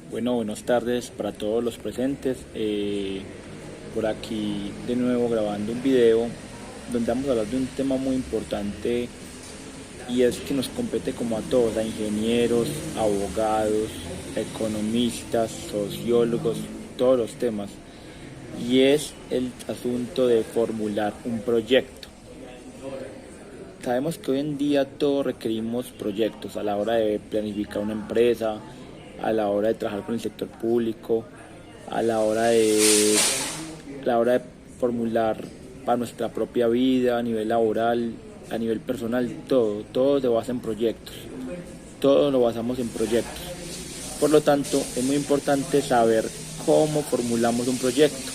Bueno, buenas tardes para todos los presentes. Por aquí de nuevo grabando un video donde vamos a hablar de un tema muy importante y es que nos compete como a todos, a ingenieros, abogados, economistas, sociólogos, todos los temas. Y es el asunto de formular un proyecto. Sabemos que hoy en día todos requerimos proyectos a la hora de planificar una empresa, a la hora de trabajar con el sector público, a la hora de formular para nuestra propia vida, a nivel laboral, a nivel personal, todo se basa en proyectos, todo lo basamos en proyectos. Por lo tanto, es muy importante saber cómo formulamos un proyecto.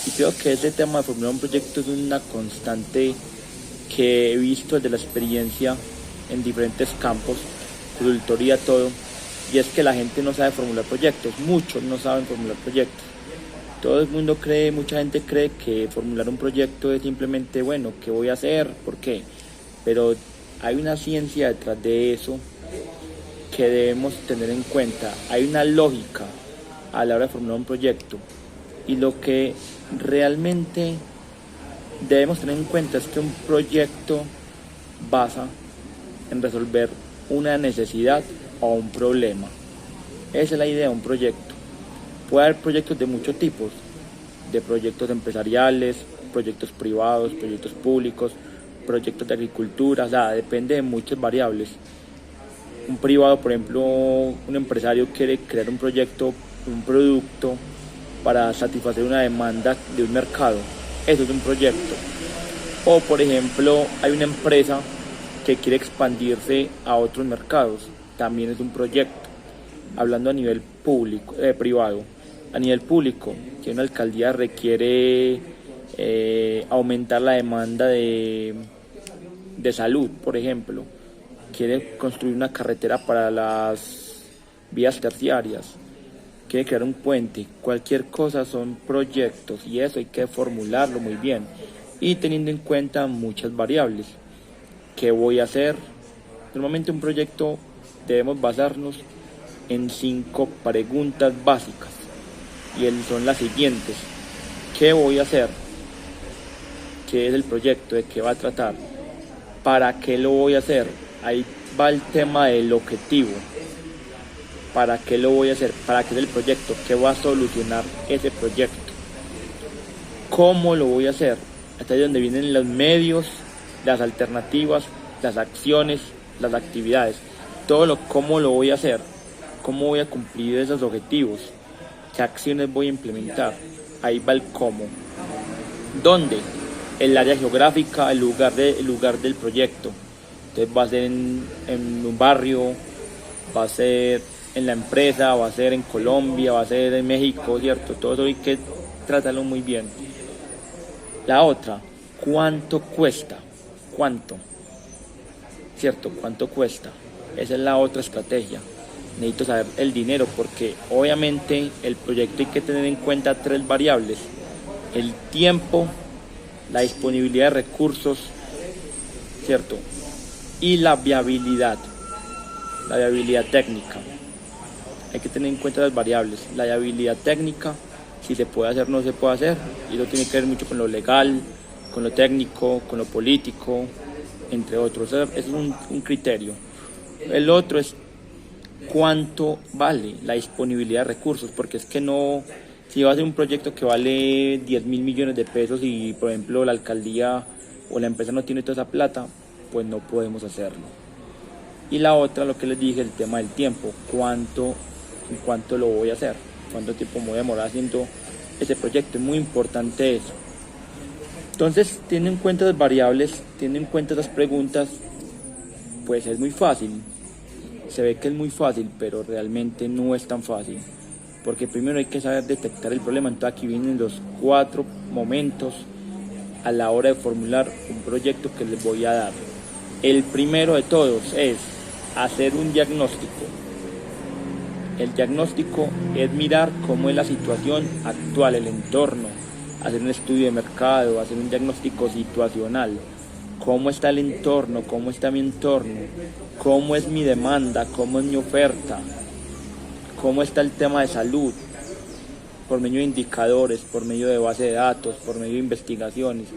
Y creo que ese tema de formular un proyecto es una constante que he visto desde la experiencia en diferentes campos, consultoría, todo, y es que la gente no sabe formular proyectos, muchos no saben formular proyectos. Todo el mundo cree, mucha gente cree que formular un proyecto es simplemente, bueno, ¿qué voy a hacer? ¿Por qué? Pero hay una ciencia detrás de eso que debemos tener en cuenta. Hay una lógica a la hora de formular un proyecto y lo que realmente debemos tener en cuenta es que un proyecto basa en resolver una necesidad o un problema. Esa es la idea de un proyecto. Puede haber proyectos de muchos tipos, de proyectos empresariales, proyectos privados, proyectos públicos, proyectos de agricultura, o sea, depende de muchas variables. Un privado, por ejemplo, un empresario quiere crear un proyecto, un producto para satisfacer una demanda de un mercado. Eso es un proyecto. O, por ejemplo, hay una empresa que quiere expandirse a otros mercados. También es un proyecto. Hablando a nivel público, privado. A nivel público, que una alcaldía requiere aumentar la demanda de salud, por ejemplo. Quiere construir una carretera para las vías terciarias. Quiere crear un puente. Cualquier cosa son proyectos y eso hay que formularlo muy bien. Y teniendo en cuenta muchas variables. ¿Qué voy a hacer? Normalmente un proyecto debemos basarnos en 5 preguntas básicas y son las siguientes. ¿Qué voy a hacer? ¿Qué es el proyecto? ¿De qué va a tratar? ¿Para qué lo voy a hacer? Ahí va el tema del objetivo. ¿Para qué lo voy a hacer? ¿Para qué es el proyecto? ¿Qué va a solucionar ese proyecto? ¿Cómo lo voy a hacer? Hasta ahí es donde vienen los medios, las alternativas, las acciones, las actividades. Cómo lo voy a hacer, cómo voy a cumplir esos objetivos, qué acciones voy a implementar. Ahí va el cómo. ¿Dónde? El área geográfica, el lugar del proyecto. Entonces va a ser en un barrio, va a ser en la empresa, va a ser en Colombia, va a ser en México, ¿cierto? Todo eso hay que tratarlo muy bien. La otra, ¿cuánto cuesta? ¿Cuánto? ¿Cierto? ¿Cuánto cuesta? Esa es la otra estrategia. Necesito saber el dinero porque obviamente el proyecto hay que tener en cuenta 3 variables. El tiempo, la disponibilidad de recursos, ¿cierto? Y la viabilidad técnica. Hay que tener en cuenta las variables. La viabilidad técnica, si se puede hacer o no se puede hacer, y eso tiene que ver mucho con lo legal, con lo técnico, con lo político, entre otros. Eso es un criterio. El otro es cuánto vale la disponibilidad de recursos, porque es que no, si va a ser un proyecto que vale 10.000 millones de pesos y por ejemplo la alcaldía o la empresa no tiene toda esa plata, pues no podemos hacerlo. Y la otra, lo que les dije, el tema del tiempo, cuánto lo voy a hacer, cuánto tiempo me voy a demorar haciendo ese proyecto, es muy importante eso. Entonces, teniendo en cuenta las variables, teniendo en cuenta las preguntas, pues es muy fácil. Se ve que es muy fácil, pero realmente no es tan fácil. Porque primero hay que saber detectar el problema. Entonces aquí vienen los 4 momentos a la hora de formular un proyecto que les voy a dar. El primero de todos es hacer un diagnóstico. El diagnóstico es mirar cómo es la situación actual, el entorno, hacer un estudio de mercado, hacer un diagnóstico situacional. ¿Cómo está el entorno? ¿Cómo está mi entorno? ¿Cómo es mi demanda? ¿Cómo es mi oferta? cómo está el tema de salud, por medio de indicadores, por medio de base de datos, por medio de investigaciones.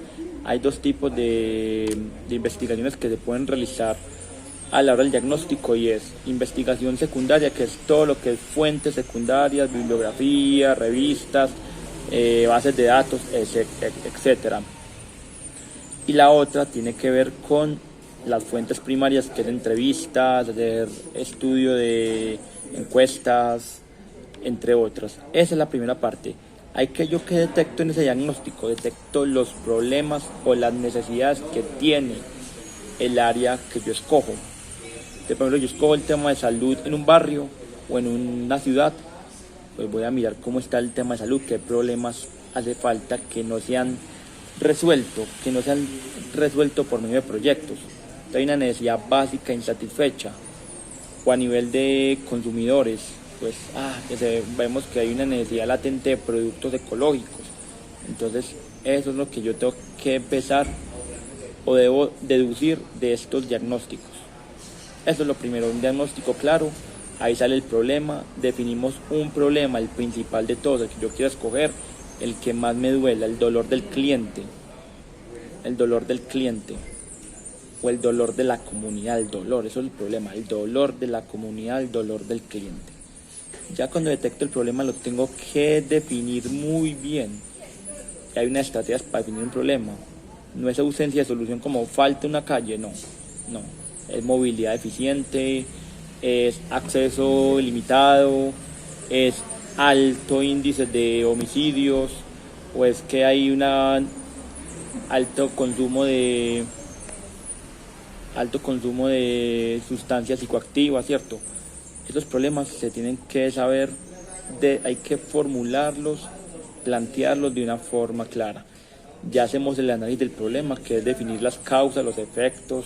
Hay dos tipos de investigaciones que se pueden realizar a la hora del diagnóstico, y es investigación secundaria, que es todo lo que es fuentes secundarias, bibliografía, revistas, bases de datos, etcétera. Y la otra tiene que ver con las fuentes primarias, que es entrevistas, hacer estudio de encuestas, entre otras. Esa es la primera parte. Yo que detecto en ese diagnóstico, detecto los problemas o las necesidades que tiene el área que yo escojo. Por ejemplo, yo escojo el tema de salud en un barrio o en una ciudad, pues voy a mirar cómo está el tema de salud, qué problemas hace falta que no se han resuelto por medio de proyectos. Hay una necesidad básica insatisfecha, o a nivel de consumidores, pues vemos que hay una necesidad latente de productos ecológicos. Entonces eso es lo que yo tengo que empezar o debo deducir de estos diagnósticos. Eso es lo primero, un diagnóstico claro. Ahí sale el problema, definimos un problema, el principal de todos, el que yo quiero escoger, el que más me duela, el dolor del cliente o el dolor de la comunidad, eso es el problema, el dolor de la comunidad, el dolor del cliente. Ya cuando detecto el problema lo tengo que definir muy bien. Hay unas estrategias para definir un problema. No es ausencia de solución como falta una calle, no. Es movilidad eficiente, es acceso ilimitado, es alto índice de homicidios, o es que hay alto consumo de sustancias psicoactivas, ¿cierto? Esos problemas se tienen que saber, hay que formularlos, plantearlos de una forma clara. Ya hacemos el análisis del problema, que es definir las causas, los efectos,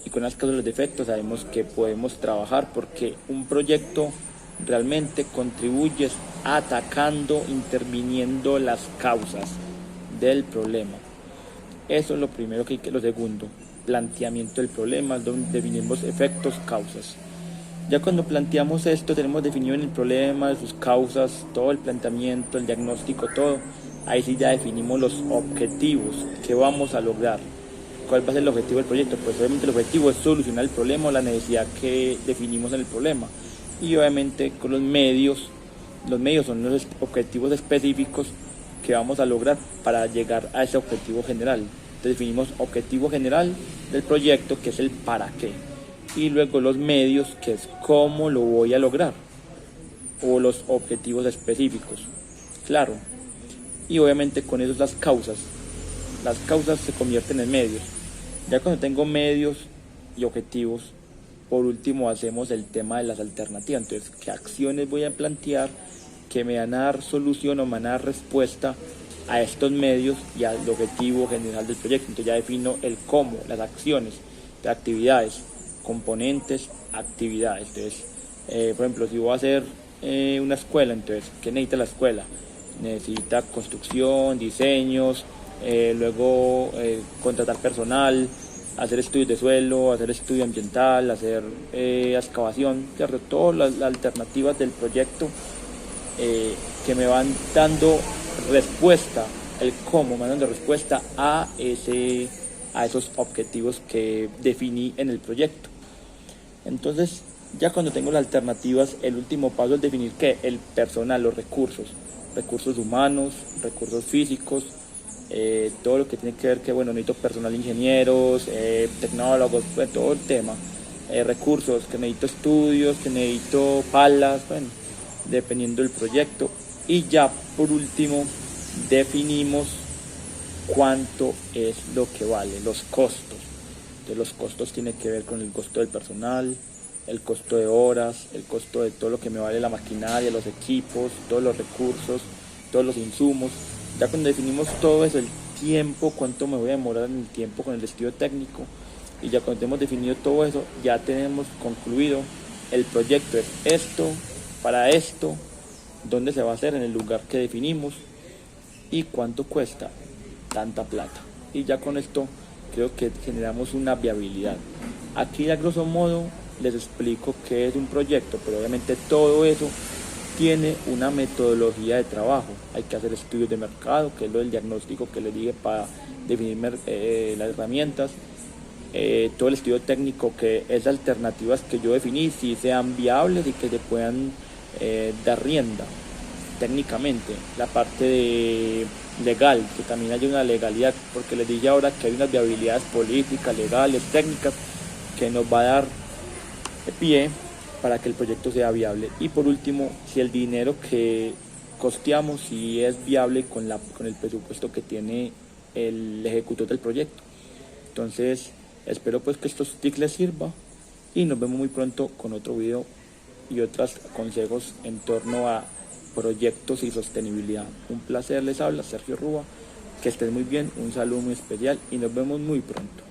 y con las causas y los defectos sabemos que podemos trabajar, porque un proyecto realmente contribuye atacando, interviniendo las causas del problema. Eso es lo primero que hay que, lo segundo, planteamiento del problema, donde definimos efectos, causas. Ya cuando planteamos esto, tenemos definido en el problema, sus causas, todo el planteamiento, el diagnóstico, todo. Ahí sí ya definimos los objetivos que vamos a lograr. ¿Cuál va a ser el objetivo del proyecto? Pues obviamente el objetivo es solucionar el problema o la necesidad que definimos en el problema. Y obviamente con los medios son los objetivos específicos que vamos a lograr para llegar a ese objetivo general. Entonces definimos objetivo general del proyecto, que es el para qué. Y luego los medios, que es cómo lo voy a lograr, o los objetivos específicos, claro. Y obviamente con eso las causas se convierten en medios. Ya cuando tengo medios y objetivos, por último hacemos el tema de las alternativas. Entonces, ¿qué acciones voy a plantear que me van a dar solución o me van a dar respuesta a estos medios y al objetivo general del proyecto? Entonces ya defino el cómo, las acciones, las actividades, componentes, actividades. Entonces, por ejemplo, si voy a hacer una escuela, entonces, ¿qué necesita la escuela? Necesita construcción, diseños, luego contratar personal, hacer estudios de suelo, hacer estudio ambiental, hacer excavación, ¿cierto? Todas las alternativas del proyecto que me van dando respuesta, el cómo me van dando respuesta a esos objetivos que definí en el proyecto. Entonces, ya cuando tengo las alternativas, el último paso es definir ¿qué? El personal, los recursos humanos, recursos físicos, todo lo que tiene que ver que, necesito personal, ingenieros, tecnólogos, todo el tema, recursos, que necesito estudios, que necesito palas, dependiendo del proyecto. Y ya por último, definimos cuánto es lo que vale, los costos. Entonces los costos tienen que ver con el costo del personal, el costo de horas, el costo de todo lo que me vale la maquinaria, los equipos, todos los recursos, todos los insumos. Ya cuando definimos todo eso, el tiempo, cuánto me voy a demorar en el tiempo con el estudio técnico, y ya cuando hemos definido todo eso, ya tenemos concluido el proyecto, es esto, para esto, dónde se va a hacer, en el lugar que definimos, y cuánto cuesta, tanta plata. Y ya con esto creo que generamos una viabilidad. Aquí a grosso modo les explico qué es un proyecto, pero obviamente todo eso tiene una metodología de trabajo. Hay que hacer estudios de mercado, que es lo del diagnóstico que les dije para definir las herramientas. Todo el estudio técnico, que es alternativas que yo definí, si sean viables y que se puedan dar rienda técnicamente. La parte legal, que también hay una legalidad, porque les dije ahora que hay unas viabilidades políticas, legales, técnicas, que nos va a dar pie para que el proyecto sea viable. Y por último, si el dinero que costeamos si es viable con el presupuesto que tiene el ejecutor del proyecto. Entonces, espero pues que estos tips les sirva y nos vemos muy pronto con otro video y otros consejos en torno a proyectos y sostenibilidad. Un placer, les habla Sergio Rúa, que estén muy bien, un saludo muy especial y nos vemos muy pronto.